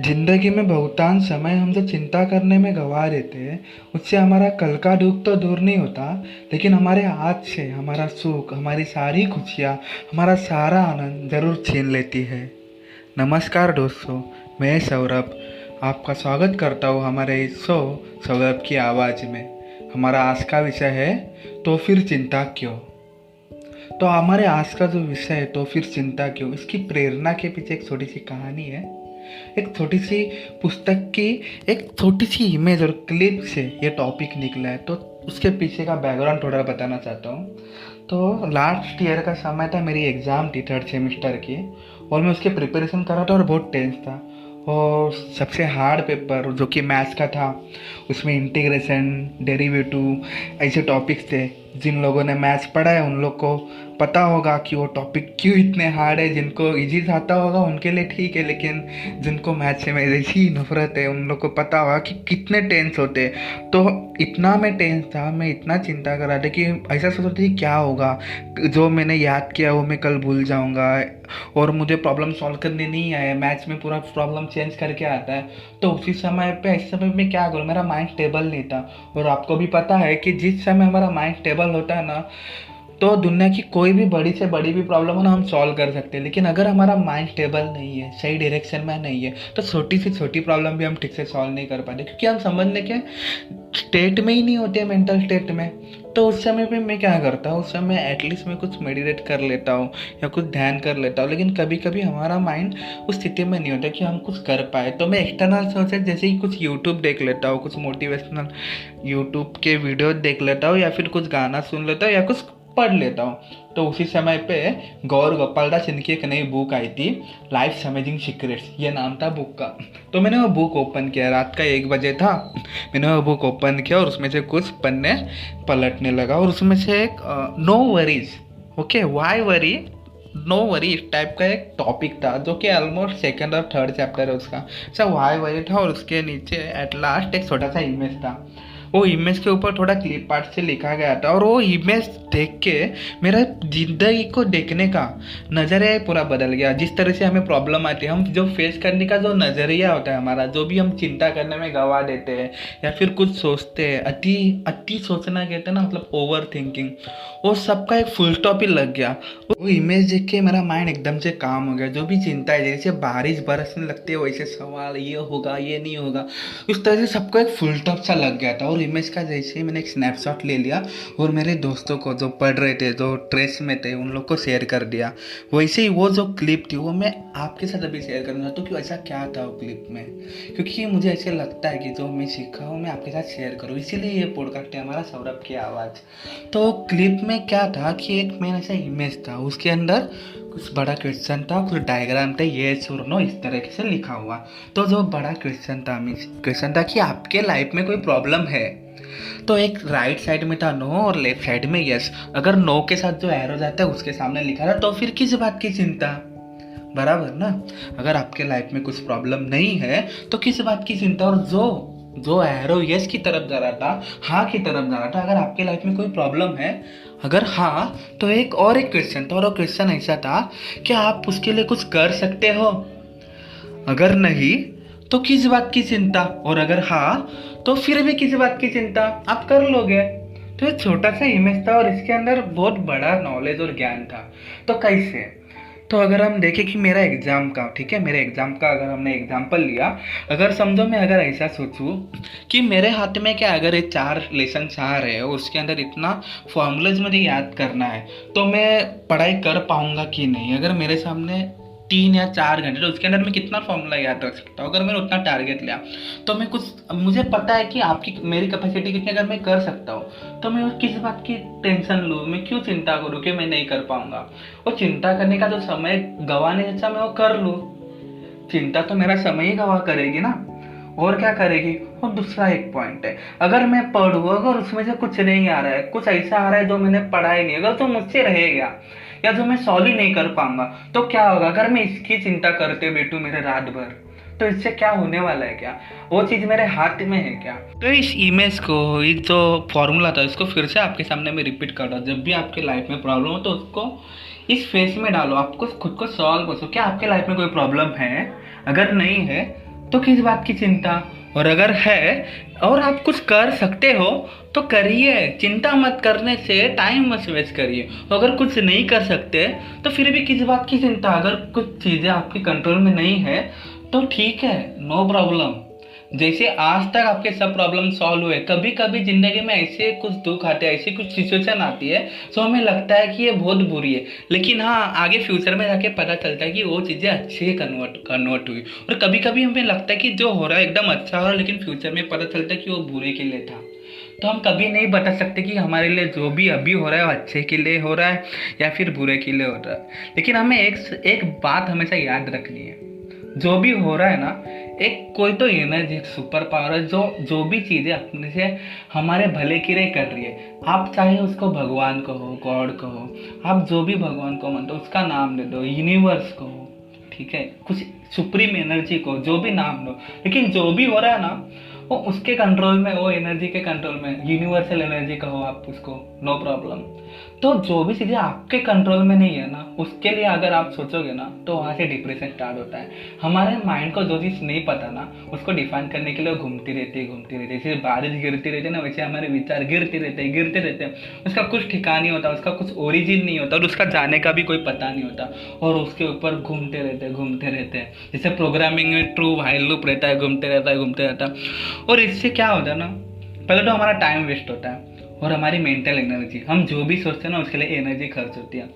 जिंदगी में बहुतांश समय हम जो चिंता करने में गंवा देते हैं, उससे हमारा कल का दुख तो दूर नहीं होता, लेकिन हमारे आज से हमारा सुख, हमारी सारी खुशियाँ, हमारा सारा आनंद जरूर छीन लेती है। नमस्कार दोस्तों, मैं सौरभ आपका स्वागत करता हूँ हमारे इस शो सौरभ की आवाज़ में। हमारा आज का विषय है तो फिर चिंता क्यों। तो हमारे आज का जो विषय है तो फिर चिंता क्यों, इसकी प्रेरणा के पीछे एक छोटी सी कहानी है। एक छोटी सी पुस्तक की एक छोटी सी इमेज और क्लिप से ये टॉपिक निकला है, तो उसके पीछे का बैकग्राउंड थोड़ा बताना चाहता हूँ। तो लास्ट ईयर का समय था, मेरी एग्ज़ाम थी 3rd सेमेस्टर की, और मैं उसके प्रिपरेशन कर रहा था और बहुत टेंस था। और सबसे हार्ड पेपर जो कि मैथ्स का था, उसमें इंटीग्रेशन, डेरिवेटिव ऐसे टॉपिक्स थे। जिन लोगों ने मैथ्स पढ़ा है उन लोग को पता होगा कि वो टॉपिक क्यों इतने हार्ड है। जिनको इजी आता होगा उनके लिए ठीक है, लेकिन जिनको मैथ्स से मेरे ऐसी नफरत है उन लोग को पता होगा कि कितने टेंस होते हैं। तो इतना मैं टेंस था, मैं इतना चिंता कर रहा था कि ऐसा सोच रही थी क्या होगा, जो मैंने याद किया वो मैं कल भूल जाऊंगा, और मुझे प्रॉब्लम सॉल्व करने नहीं आया। मैथ्स में पूरा प्रॉब्लम चेंज करके आता है। तो उसी समय पे, ऐसे समय में क्या करूँ, मेरा माइंड स्टेबल नहीं था। और आपको भी पता है कि जिस समय हमारा माइंड स्टेबल होता है ना, तो दुनिया की कोई भी बड़ी से बड़ी भी प्रॉब्लम हो ना, हम सॉल्व कर सकते हैं। लेकिन अगर हमारा माइंड स्टेबल नहीं है, सही डायरेक्शन में नहीं है, तो छोटी से छोटी प्रॉब्लम भी हम ठीक से सॉल्व नहीं कर पाते, क्योंकि हम समझने के स्टेट में ही नहीं होते, मेंटल स्टेट में। तो उस समय पे मैं क्या करता हूँ, उस समय एटलीस्ट मैं कुछ मेडिटेट कर लेता हूँ या कुछ ध्यान कर लेता हूँ। लेकिन कभी कभी हमारा माइंड उस स्थिति में नहीं होता कि हम कुछ कर पाए। तो मैं एक्सटर्नल सोर्सेज जैसे कि कुछ यूट्यूब देख लेता हूँ, कुछ मोटिवेशनल यूट्यूब के वीडियो देख लेता हूँ, या फिर कुछ गाना सुन लेता हूँ, या कुछ पढ़ लेता हूँ। तो उसी समय पे गौर गोपाल दास इनकी एक नई बुक आई थी, लाइफ अमेजिंग सीक्रेट्स, ये नाम था बुक का। तो मैंने वो बुक ओपन किया, रात का 1 बजे था। मैंने वो बुक ओपन किया और उसमें से कुछ पन्ने पलटने लगा, और उसमें से एक no worries, okay, why worry, no worry इस टाइप का एक टॉपिक था, जो कि ऑलमोस्ट 2nd और 3rd चैप्टर है उसका। अच्छा, वाई वरी था, और उसके नीचे एट लास्ट एक छोटा सा इमेज था। वो इमेज के ऊपर थोड़ा क्लिप पार्ट से लिखा गया था, और वो इमेज देख के मेरा जिंदगी को देखने का नज़रिया पूरा बदल गया। जिस तरह से हमें प्रॉब्लम आती है, हम जो फेस करने का जो नज़रिया होता है हमारा, जो भी हम चिंता करने में गवा देते हैं या फिर कुछ सोचते हैं, अति अति सोचना कहते हैं ना, मतलब ओवर थिंकिंग, वो सबका एक फुल स्टॉप ही लग गया। वो इमेज देख के मेरा माइंड एकदम से काम हो गया। जो भी चिंता है, जैसे बारिश बरसने लगती है वैसे सवाल, ये होगा ये नहीं होगा, उस तरह से सबको एक फुल स्टॉप सा लग गया था। और इमेज का जैसे ही मैंने एक स्नैपशॉट ले लिया और मेरे दोस्तों को जो पढ़ रहे थे, जो ट्रेस में थे, उन लोग को शेयर कर दिया। वैसे ही वो जो क्लिप थी वो मैं आपके साथ अभी शेयर करना चाहता हूँ कि ऐसा क्या था वो क्लिप में, क्योंकि मुझे ऐसे लगता है कि जो मैं सीखा हूँ मैं आपके साथ शेयर करूँ, इसीलिए ये पॉडकास्ट है हमारा सौरभ की आवाज़। तो क्लिप में क्या था कि एक मेन ऐसा इमेज था, उसके अंदर कुछ बड़ा क्वेश्चन था, कुछ डायग्राम था, येस और नो इस तरह से लिखा हुआ। तो जो बड़ा क्वेश्चन था कि आपके लाइफ में कोई प्रॉब्लम है, तो एक राइट साइड में था नो और लेफ्ट साइड में यस। अगर नो के साथ जो एरो जाता है उसके सामने लिखा था, तो फिर किस बात की चिंता, बराबर ना। अगर आपके लाइफ में कुछ प्रॉब्लम नहीं है तो किस बात की चिंता। और जो एरो यस की तरफ जा रहा था, हाँ की तरफ जा रहा था, अगर आपके लाइफ में कोई प्रॉब्लम है, अगर हाँ, तो एक क्वेश्चन था, और वो क्वेश्चन ऐसा था कि आप उसके लिए कुछ कर सकते हो, अगर नहीं तो किस बात की चिंता, और अगर हाँ तो फिर भी किस बात की चिंता, आप कर लोगे। तो ये छोटा सा इमेज था और इसके अंदर बहुत बड़ा नॉलेज और ज्ञान था। तो कैसे, तो अगर हम देखें कि मेरा एग्ज़ाम का, ठीक है, मेरे एग्ज़ाम का अगर हमने एग्जाम्पल लिया, अगर समझो मैं अगर ऐसा सोचूं कि मेरे हाथ में क्या, अगर ये 4 लेसन 4 है और उसके अंदर इतना फॉर्मूलाज मुझे याद करना है, तो मैं पढ़ाई कर पाऊंगा कि नहीं। अगर मेरे सामने 3 या 4 घंटे, तो उसके अंदर मैं कितना फॉर्मूला याद रख सकता हूँ। अगर मैंने उतना टारगेट लिया, तो मैं कुछ, मुझे पता है कि आपकी मेरी कैपेसिटी कितनी, अगर मैं कर सकता हूँ, तो मैं किस बात की टेंशन लूँ, मैं क्यों चिंता करूँ कि मैं नहीं कर पाऊंगा। वो चिंता करने का जो समय गंवाने से अच्छा मैं वो कर लूँ। चिंता तो मेरा समय ही गंवा करेगी ना, और क्या करेगी। और दूसरा एक पॉइंट है, अगर मैं पढ़ूँ, अगर उसमें से कुछ नहीं आ रहा है, कुछ ऐसा आ रहा है जो मैंने पढ़ा ही नहीं, अगर तो मुझसे रहेगा या जो मैं सॉल्व ही नहीं कर पाऊंगा, तो क्या होगा। अगर मैं इसकी चिंता करते बैठूं मेरे रात भर, तो इससे क्या होने वाला है, क्या वो चीज़ मेरे हाथ में है क्या। तो इस इमेज को, एक जो फॉर्मूला था, इसको फिर से आपके सामने मैं रिपीट कर रहा हूँ। जब भी आपके लाइफ में प्रॉब्लम हो तो उसको इस फेस में डालो, आपको खुद को सॉल्व करो। क्या आपके लाइफ में कोई प्रॉब्लम है, अगर नहीं है तो किस बात की चिंता? और अगर है और आप कुछ कर सकते हो तो करिए, चिंता मत करने से टाइम मत वेस्ट करिए। अगर कुछ नहीं कर सकते तो फिर भी किस बात की चिंता? अगर कुछ चीज़ें आपके कंट्रोल में नहीं है तो ठीक है, नो प्रॉब्लम। जैसे आज तक आपके सब प्रॉब्लम सॉल्व हुए, कभी कभी जिंदगी में ऐसे कुछ दुख आते हैं, ऐसी कुछ सिचुएशन आती है तो हमें लगता है कि ये बहुत बुरी है, लेकिन हाँ आगे फ्यूचर में जाके पता चलता है कि वो चीज़ें अच्छी कन्वर्ट हुई। और कभी कभी हमें लगता है कि जो हो रहा है एकदम अच्छा हो रहा है, लेकिन फ्यूचर में पता चलता है कि वो बुरे के लिए था। तो हम कभी नहीं बता सकते कि हमारे लिए जो भी अभी हो रहा है वो अच्छे के लिए हो रहा है या फिर बुरे के लिए हो रहा है। लेकिन हमें एक बात हमेशा याद रखनी है, जो भी हो रहा है ना, एक कोई तो एनर्जी, सुपर पावर है जो जो भी चीज़ें अपने से हमारे भले के लिए कर रही है। आप चाहे उसको भगवान कहो, गॉड कहो, आप जो भी भगवान को मानते हो उसका नाम ले दो, यूनिवर्स कहो, ठीक है, कुछ सुप्रीम एनर्जी को जो भी नाम लो, लेकिन जो भी हो रहा है ना वो उसके कंट्रोल में, वो एनर्जी के कंट्रोल में, यूनिवर्सल एनर्जी कहो आप उसको, नो प्रॉब्लम। तो जो भी चीज़ें आपके कंट्रोल में नहीं है ना, उसके लिए अगर आप सोचोगे ना तो वहाँ से डिप्रेशन स्टार्ट होता है। हमारे माइंड को जो चीज़ नहीं पता ना उसको डिफाइन करने के लिए घूमती रहती है। जैसे बारिश गिरती रहती है ना, वैसे हमारे विचार गिरते रहते हैं। उसका कुछ ठिकाना नहीं होता, उसका कुछ ओरिजिन नहीं होता और उसका जाने का भी कोई पता नहीं होता, और उसके ऊपर घूमते रहते हैं। जैसे प्रोग्रामिंग में ट्रू व्हाइल लूप रहता है, घूमते रहता है। और इससे क्या होता है ना, पहले तो हमारा टाइम वेस्ट होता है और हमारी मेंटल एनर्जी, हम जो भी सोचते हैं ना उसके लिए एनर्जी खर्च होती है।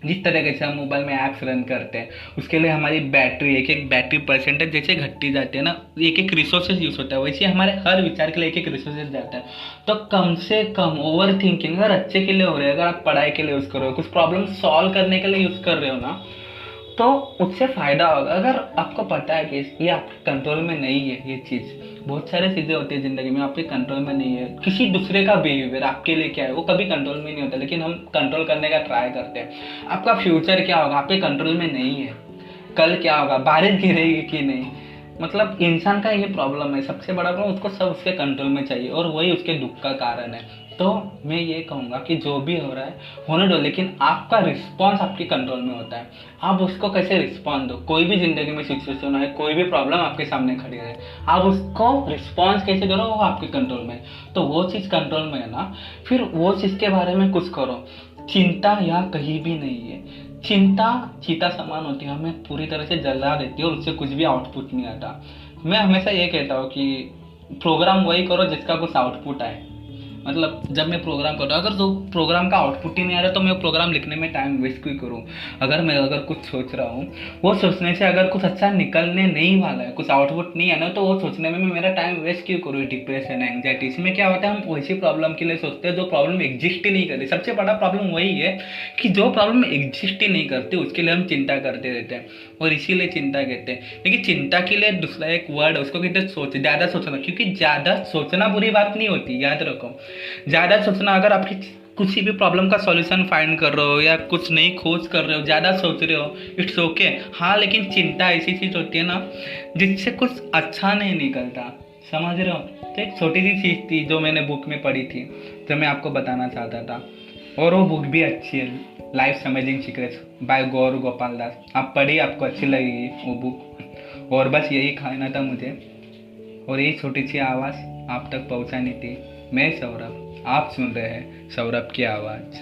जिस तरीके से हम मोबाइल में ऐप्स रन करते हैं उसके लिए हमारी बैटरी, एक बैटरी परसेंटेज जैसे घटती जाती है ना, एक रिसोर्सेज यूज़ होता है, वैसे हमारे हर विचार के लिए एक रिसोर्सेज जाता है। तो कम से कम ओवर थिंकिंग अगर अच्छे के लिए हो रही है, अगर आप पढ़ाई के लिए यूज़ कर रहे हो, कुछ प्रॉब्लम सॉल्व करने के लिए यूज़ कर रहे हो ना, तो उससे फ़ायदा होगा। अगर आपको पता है कि ये आपके कंट्रोल में नहीं है, ये चीज़, बहुत सारी चीज़ें होती है ज़िंदगी में आपके कंट्रोल में नहीं है, किसी दूसरे का बिहेवियर आपके लिए क्या है वो कभी कंट्रोल में नहीं होता, लेकिन हम कंट्रोल करने का ट्राई करते हैं। आपका फ्यूचर क्या होगा आपके कंट्रोल में नहीं है, कल क्या होगा, बारिश गिरेगी कि नहीं, मतलब इंसान का ये प्रॉब्लम है, सबसे बड़ा प्रॉब्लम, उसको सब उसके कंट्रोल में चाहिए और वही उसके दुख का कारण है। तो मैं ये कहूँगा कि जो भी हो रहा है होने दो, लेकिन आपका रिस्पॉन्स आपके कंट्रोल में होता है। आप उसको कैसे रिस्पॉन्स दो, कोई भी जिंदगी में सिचुएशन है, कोई भी प्रॉब्लम आपके सामने खड़ी है, आप उसको रिस्पॉन्स कैसे करो वो आपके कंट्रोल में। तो वो चीज़ कंट्रोल में है ना, फिर वो चीज़ के बारे में कुछ करो। चिंता यहाँ कहीं भी नहीं है। चिंता चीता समान होती है, हमें पूरी तरह से जला देती है और उससे कुछ भी आउटपुट नहीं आता। मैं हमेशा ये कहता हूँ कि प्रोग्राम वही करो जिसका कुछ आउटपुट आए। मतलब जब मैं प्रोग्राम कर रहा हूँ, अगर जो प्रोग्राम का आउटपुट ही नहीं आ रहा तो मैं प्रोग्राम लिखने में टाइम वेस्ट क्यों करूँ। अगर कुछ सोच रहा हूँ, वो सोचने से अगर कुछ अच्छा निकलने नहीं वाला है, कुछ आउटपुट नहीं है ना, तो वो सोचने में मैं मेरा टाइम वेस्ट क्यों करूँ। डिप्रेशन, एंग्जाइटी, इसमें क्या होता है, हम वैसी प्रॉब्लम के लिए सोचते हैं जो प्रॉब्लम एग्जिस्ट ही नहीं करती। सबसे बड़ा प्रॉब्लम वही है कि जो प्रॉब्लम एग्जिस्ट ही नहीं करती उसके लिए हम चिंता करते रहते हैं, और इसीलिए चिंता कहते हैं। लेकिन चिंता के लिए दूसरा एक वर्ड है, उसको कहते हैं सोच, ज़्यादा सोचना। क्योंकि ज़्यादा सोचना बुरी बात नहीं होती, याद रखो। ज़्यादा सोचना, अगर आपकी किसी भी प्रॉब्लम का सॉल्यूशन फाइंड कर रहे हो या कुछ नई खोज कर रहे हो, ज़्यादा सोच रहे हो, इट्स ओके। हाँ, लेकिन चिंता ऐसी चीज़ होती है ना जिससे कुछ अच्छा नहीं निकलता, समझ रहे हो। तो एक छोटी सी चीज़ थी जो मैंने बुक में पढ़ी थी, जो मैं आपको बताना चाहता था, और वो बुक भी अच्छी है, लाइफ अमेजिंग सीक्रेट्स बाय गौर गोपाल दास। आप पढ़िए, आपको अच्छी लगेगी वो बुक। और बस यही कहना था मुझे, और यही छोटी सी आवाज़ आप तक पहुंचानी थी। मैं सौरभ, आप सुन रहे हैं सौरभ की आवाज़।